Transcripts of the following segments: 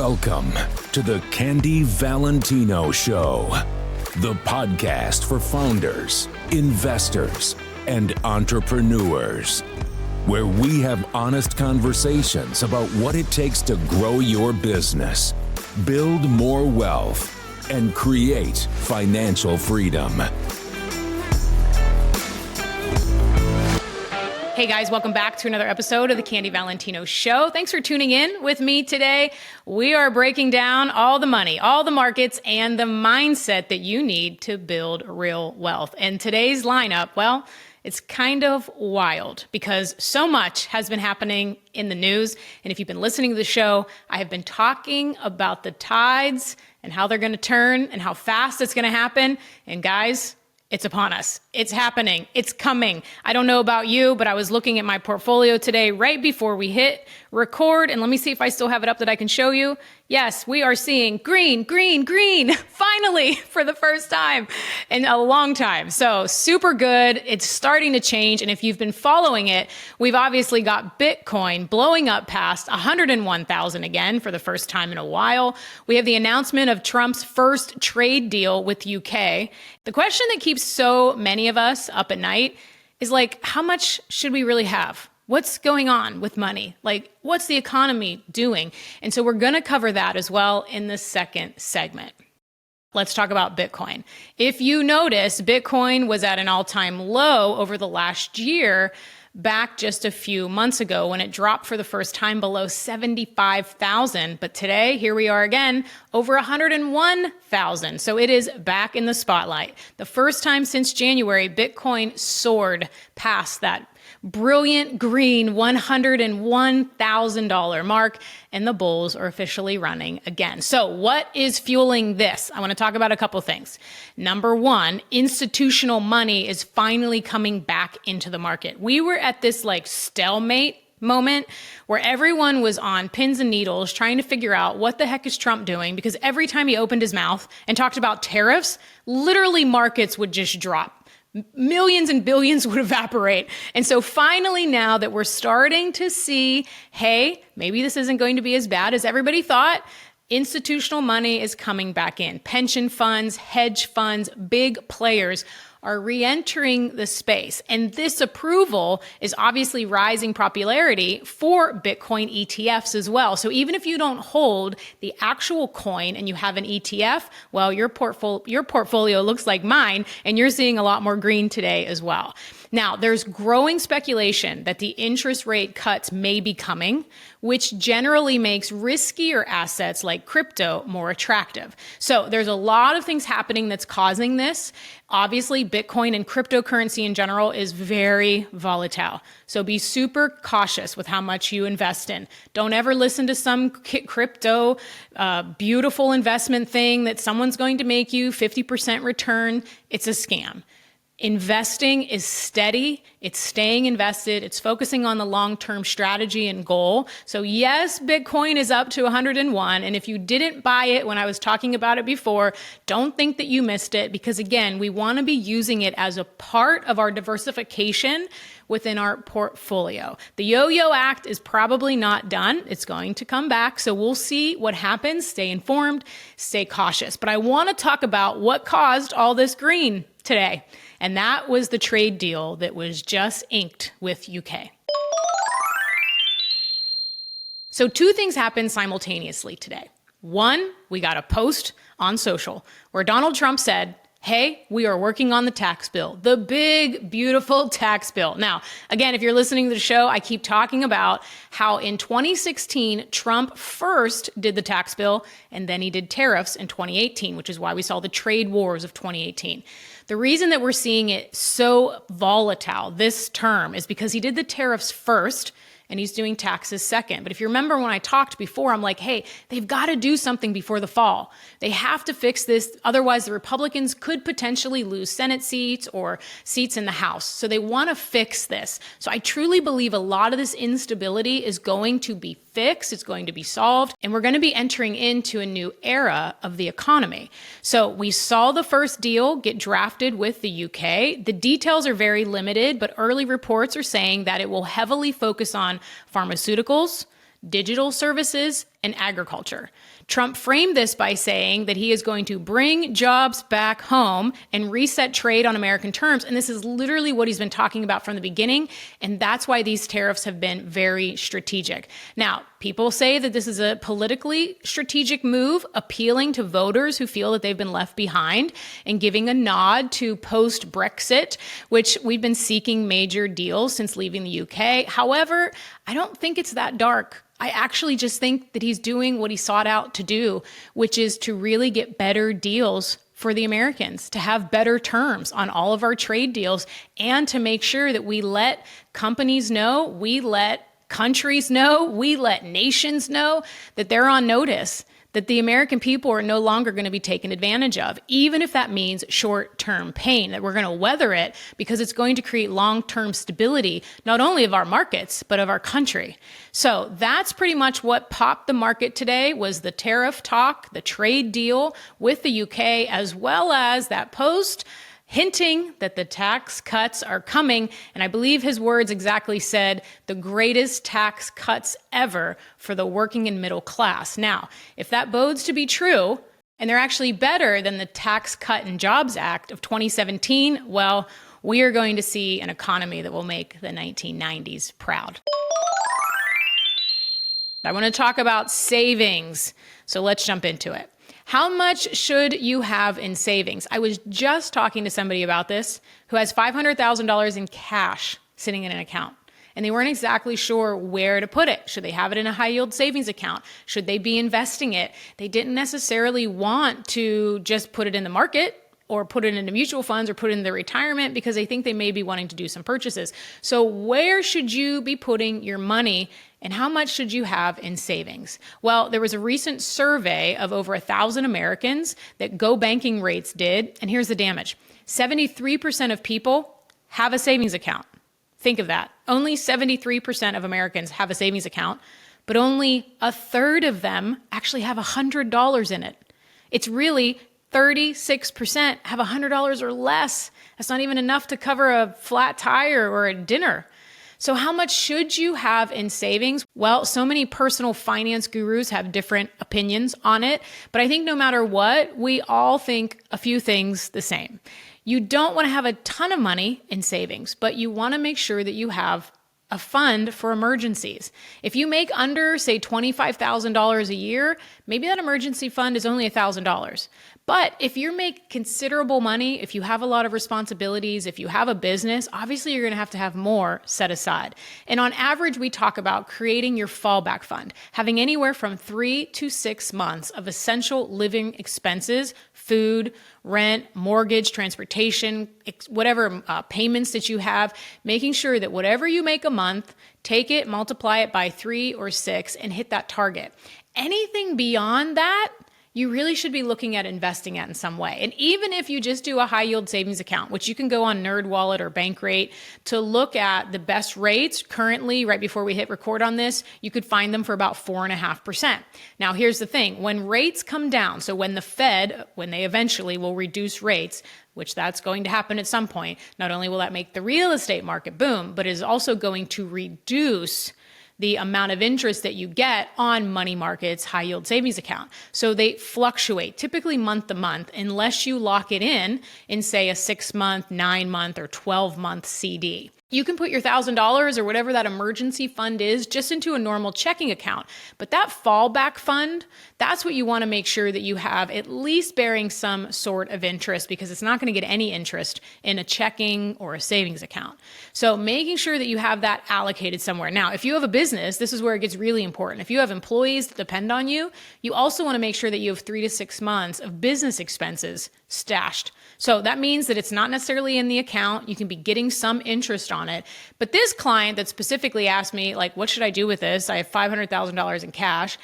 Welcome to the Candy Valentino Show, the podcast for founders, investors, and entrepreneurs, where we have honest conversations about what it takes to grow your business, build more wealth, and create financial freedom. Hey guys, welcome back to another episode of the Candy Valentino Show. Thanks for tuning in with me today. We are breaking down all the money, all the markets, and the mindset that you need to build real wealth. And today's lineup, well, it's kind of wild because so much has been happening in the news. And if you've been listening to the show, I have been talking about the tides and how they're going to turn and how fast it's going to happen. And guys, it's upon us. It's happening. It's coming. I don't know about you, but I was looking at my portfolio today right before we hit record. And let me see if I still have it up that I can show you. Yes, we are seeing green, green, green, finally, for the first time in a long time. So super good. It's starting to change. And if you've been following it, we've obviously got Bitcoin blowing up past 101,000 again for the first time in a while. We have the announcement of Trump's first trade deal with UK. The question that keeps so many of us up at night is like, how much should we really have? What's going on with money? Like, what's the economy doing? And so we're going to cover that as well in the second segment. Let's talk about Bitcoin. If you notice, Bitcoin was at an all-time low over the last year, back just a few months ago when it dropped for the first time below 75,000. But today, here we are again, over 101,000. So it is back in the spotlight. The first time since January, Bitcoin soared past that brilliant green $101,000 mark, and the bulls are officially running again. So what is fueling this? I want to talk about a couple things. Number one, institutional money is finally coming back into the market. We were at this like stalemate moment where everyone was on pins and needles trying to figure out what the heck is Trump doing, because every time he opened his mouth and talked about tariffs, literally markets would just drop. Millions and billions would evaporate. And so finally, now that we're starting to see, hey, maybe this isn't going to be as bad as everybody thought, institutional money is coming back in. Pension funds, hedge funds, big players are re-entering the space. And this approval is obviously rising popularity for Bitcoin ETFs as well. So even if you don't hold the actual coin and you have an ETF, well, your portfolio looks like mine, and you're seeing a lot more green today as well. Now, there's growing speculation that the interest rate cuts may be coming, which generally makes riskier assets like crypto more attractive. So there's a lot of things happening that's causing this. Obviously, Bitcoin and cryptocurrency in general is very volatile. So be super cautious with how much you invest in. Don't ever listen to some crypto beautiful investment thing that someone's going to make you 50% return. It's a scam. Investing is steady, it's staying invested, it's focusing on the long-term strategy and goal. So yes, Bitcoin is up to 101. And if you didn't buy it when I was talking about it before, don't think that you missed it, because again, we want to be using it as a part of our diversification within our portfolio. The yo-yo act is probably not done. It's going to come back. So we'll see what happens. Stay informed, stay cautious. But I want to talk about what caused all this green today. And that was the trade deal that was just inked with UK. So two things happened simultaneously today. One, we got a post on social where Donald Trump said, hey, we are working on the tax bill, the big, beautiful tax bill. Now, again, if you're listening to the show, I keep talking about how in 2016, Trump first did the tax bill, and then he did tariffs in 2018, which is why we saw the trade wars of 2018. The reason that we're seeing it so volatile this term is because he did the tariffs first, and he's doing taxes second. But if you remember when I talked before, I'm like, hey, they've got to do something before the fall. They have to fix this. Otherwise, the Republicans could potentially lose Senate seats or seats in the House. So they want to fix this. So I truly believe a lot of this instability is going to be fixed. It's going to be solved. And we're going to be entering into a new era of the economy. So we saw the first deal get drafted with the UK. The details are very limited, but early reports are saying that it will heavily focus on pharmaceuticals, digital services, and agriculture. Trump framed this by saying that he is going to bring jobs back home and reset trade on American terms. And this is literally what he's been talking about from the beginning. And that's why these tariffs have been very strategic. Now, people say that this is a politically strategic move, appealing to voters who feel that they've been left behind and giving a nod to post-Brexit, which we've been seeking major deals since leaving the UK. However, I don't think it's that dark. I actually just think that he's doing what he sought out to do, which is to really get better deals for the Americans, to have better terms on all of our trade deals, and to make sure that we let companies know, we let countries know, we let nations know that they're on notice, that the American people are no longer going to be taken advantage of, even if that means short-term pain, that we're going to weather it because it's going to create long-term stability, not only of our markets, but of our country. So that's pretty much what popped the market today, was the tariff talk, the trade deal with the UK, as well as that post hinting that the tax cuts are coming. And I believe his words exactly said, the greatest tax cuts ever for the working and middle class. Now, if that bodes to be true, and they're actually better than the Tax Cut and Jobs Act of 2017, well, we are going to see an economy that will make the 1990s proud. I want to talk about savings, so let's jump into it. How much should you have in savings? I was just talking to somebody about this who has $500,000 in cash sitting in an account, and they weren't exactly sure where to put it. Should they have it in a high yield savings account? Should they be investing it? They didn't necessarily want to just put it in the market or put it into mutual funds or put it in their retirement because they think they may be wanting to do some purchases. So where should you be putting your money, and how much should you have in savings? Well, there was a recent survey of over 1,000 Americans that Go Banking Rates did, and here's the damage. 73% of people have a savings account. Think of that. Only 73% of Americans have a savings account, but only a third of them actually have $100 in it. It's really 36% have $100 or less. That's not even enough to cover a flat tire or a dinner. So how much should you have in savings? Well, so many personal finance gurus have different opinions on it, but I think no matter what, we all think a few things the same. You don't want to have a ton of money in savings, but you want to make sure that you have a fund for emergencies. If you make under, say, $25,000 a year, maybe that emergency fund is only $1,000. But if you make considerable money, if you have a lot of responsibilities, if you have a business, obviously you're going to have more set aside. And on average, we talk about creating your fallback fund, having anywhere from 3 to 6 months of essential living expenses, food, rent, mortgage, transportation, whatever payments that you have, making sure that whatever you make a month, take it, multiply it by 3 or 6 and hit that target. Anything beyond that, you really should be looking at investing it in some way. And even if you just do a high yield savings account, which you can go on NerdWallet or Bankrate to look at the best rates currently, right before we hit record on this, you could find them for about 4.5%. Now, here's the thing. When rates come down, so when the Fed, when they eventually will reduce rates, which that's going to happen at some point, not only will that make the real estate market boom, but it is also going to reduce the amount of interest that you get on money markets, high yield savings account. So they fluctuate typically month to month unless you lock it in say a 6-month, 9-month or 12-month CD. You can put your $1,000 or whatever that emergency fund is just into a normal checking account. But that fallback fund, that's what you want to make sure that you have at least bearing some sort of interest, because it's not going to get any interest in a checking or a savings account. So making sure that you have that allocated somewhere. Now, if you have a business, this is where it gets really important. If you have employees that depend on you, you also want to make sure that you have 3 to 6 months of business expenses stashed. So that means that it's not necessarily in the account. You can be getting some interest on it. But this client that specifically asked me, like, what should I do with this? I have $500,000 in cash.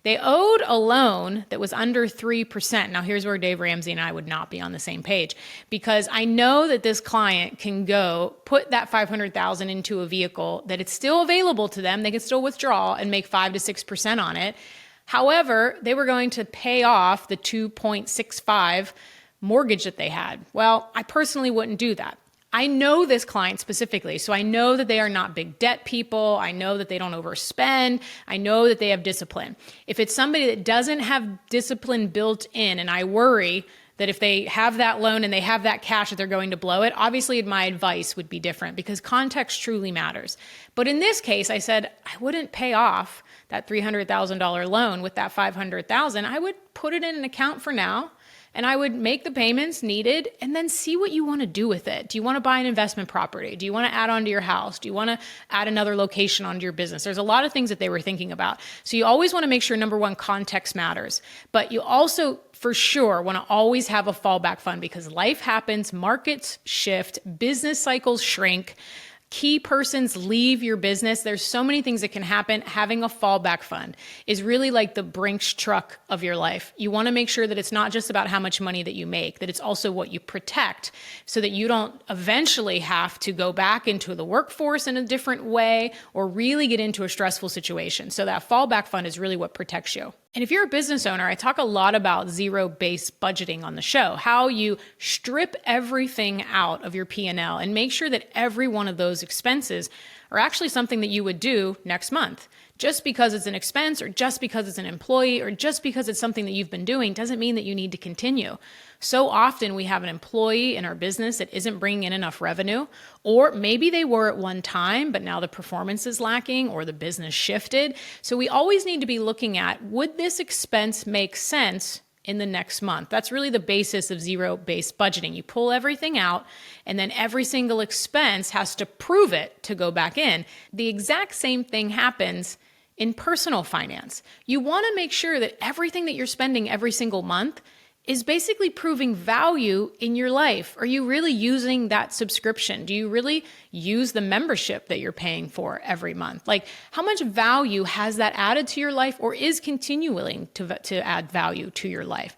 They owed a loan that was under 3%. Now, here's where Dave Ramsey and I would not be on the same page, because I know that this client can go put that $500,000 into a vehicle that it's still available to them. They can still withdraw and make 5 to 6% on it. However, they were going to pay off the 2.65 mortgage that they had. Well, I personally wouldn't do that. I know this client specifically. So I know that they are not big debt people. I know that they don't overspend. I know that they have discipline. If it's somebody that doesn't have discipline built in, and I worry that if they have that loan and they have that cash that they're going to blow it, obviously my advice would be different because context truly matters. But in this case, I said, I wouldn't pay off that $300,000 loan with that $500,000. I would put it in an account for now. And I would make the payments needed and then see what you want to do with it. Do you want to buy an investment property? Do you want to add on to your house? Do you want to add another location onto your business? There's a lot of things that they were thinking about. So you always want to make sure, number one, context matters. But you also, for sure, want to always have a fallback fund because life happens, markets shift, business cycles shrink. Key persons leave your business. There's so many things that can happen. Having a fallback fund is really like the Brinks truck of your life. You want to make sure that it's not just about how much money that you make, that it's also what you protect so that you don't eventually have to go back into the workforce in a different way or really get into a stressful situation. So that fallback fund is really what protects you. And if you're a business owner, I talk a lot about zero-based budgeting on the show, how you strip everything out of your P&L and make sure that every one of those expenses are actually something that you would do next month. Just because it's an expense or just because it's an employee or just because it's something that you've been doing doesn't mean that you need to continue. So often we have an employee in our business that isn't bringing in enough revenue, or maybe they were at one time, but now the performance is lacking or the business shifted. So we always need to be looking at, would this expense make sense in the next month? That's really the basis of zero-based budgeting. You pull everything out and then every single expense has to prove it to go back in. The exact same thing happens in personal finance. You want to make sure that everything that you're spending every single month is basically proving value in your life. Are you really using that subscription? Do you really use the membership that you're paying for every month? Like, how much value has that added to your life or is continuing to add value to your life?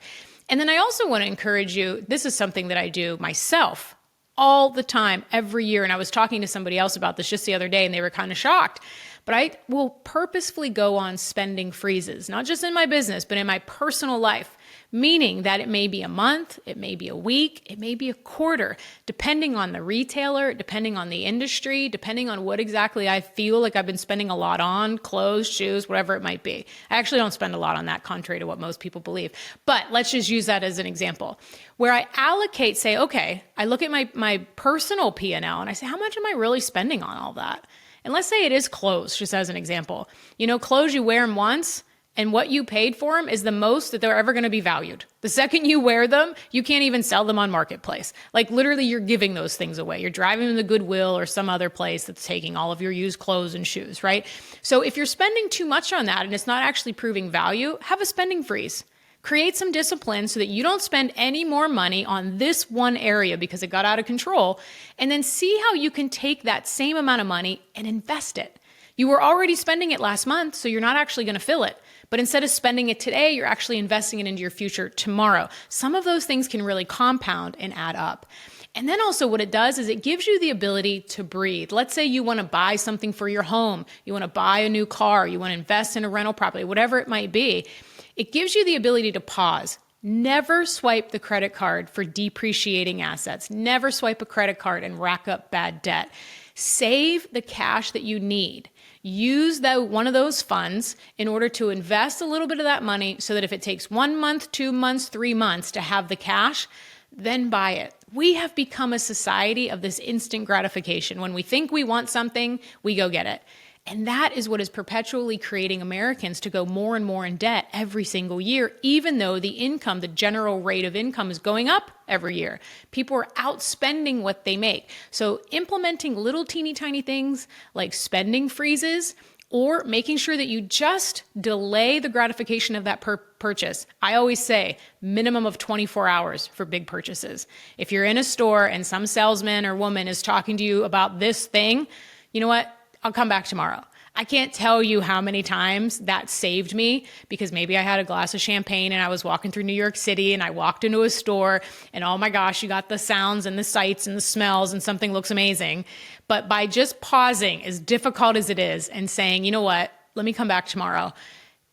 And then I also want to encourage you, this is something that I do myself all the time, every year. And I was talking to somebody else about this just the other day and they were kind of shocked. But I will purposefully go on spending freezes, not just in my business, but in my personal life, meaning that it may be a month, it may be a week, it may be a quarter, depending on the retailer, depending on the industry, depending on what exactly I feel like I've been spending a lot on, clothes, shoes, whatever it might be. I actually don't spend a lot on that, contrary to what most people believe. But let's just use that as an example, where I allocate, say, okay, I look at my personal P&L and I say, how much am I really spending on all that? And let's say it is clothes, just as an example. You know, clothes, you wear them once, and what you paid for them is the most that they're ever going to be valued. The second you wear them, you can't even sell them on Marketplace. Like literally, you're giving those things away. You're driving them to Goodwill or some other place that's taking all of your used clothes and shoes, right? So if you're spending too much on that and it's not actually proving value, have a spending freeze. Create some discipline so that you don't spend any more money on this one area because it got out of control, and then see how you can take that same amount of money and invest it. You were already spending it last month, so you're not actually going to fill it. But instead of spending it today, you're actually investing it into your future tomorrow. Some of those things can really compound and add up. And then also what it does is it gives you the ability to breathe. Let's say you want to buy something for your home. You want to buy a new car. You want to invest in a rental property, whatever it might be. It gives you the ability to pause. Never swipe the credit card for depreciating assets. Never swipe a credit card and rack up bad debt. Save the cash that you need. Use one of those funds in order to invest a little bit of that money so that if it takes 1 month, 2 months, 3 months to have the cash, then buy it. We have become a society of this instant gratification. When we think we want something, we go get it. And that is what is perpetually creating Americans to go more and more in debt every single year, even though the income, the general rate of income is going up every year. People are outspending what they make. So implementing little teeny tiny things like spending freezes or making sure that you just delay the gratification of that purchase. I always say minimum of 24 hours for big purchases. If you're in a store and some salesman or woman is talking to you about this thing, you know what? I'll come back tomorrow. I can't tell you how many times that saved me because maybe I had a glass of champagne and I was walking through New York City and I walked into a store and oh my gosh, you got the sounds and the sights and the smells and something looks amazing. But by just pausing, as difficult as it is, and saying, you know what, let me come back tomorrow,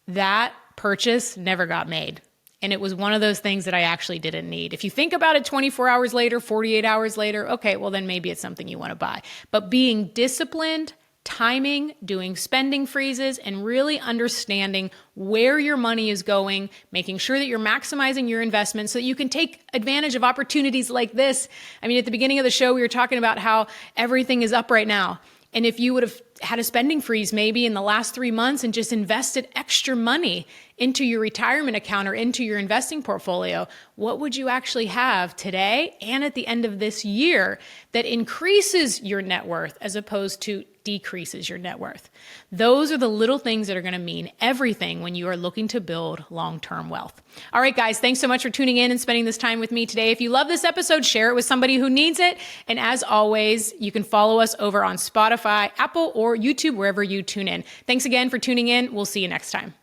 that purchase never got made. And it was one of those things that I actually didn't need. If you think about it 24 hours later, 48 hours later, okay, well then maybe it's something you want to buy. But being disciplined, timing, doing spending freezes, and really understanding where your money is going, making sure that you're maximizing your investment so that you can take advantage of opportunities like this. I mean, at the beginning of the show, we were talking about how everything is up right now. And if you would have had a spending freeze maybe in the last 3 months and just invested extra money into your retirement account or into your investing portfolio, what would you actually have today and at the end of this year that increases your net worth as opposed to decreases your net worth? Those are the little things that are going to mean everything when you are looking to build long-term wealth. All right, guys, thanks so much for tuning in and spending this time with me today. If you love this episode, share it with somebody who needs it. And as always, you can follow us over on Spotify, Apple, or YouTube, wherever you tune in. Thanks again for tuning in. We'll see you next time.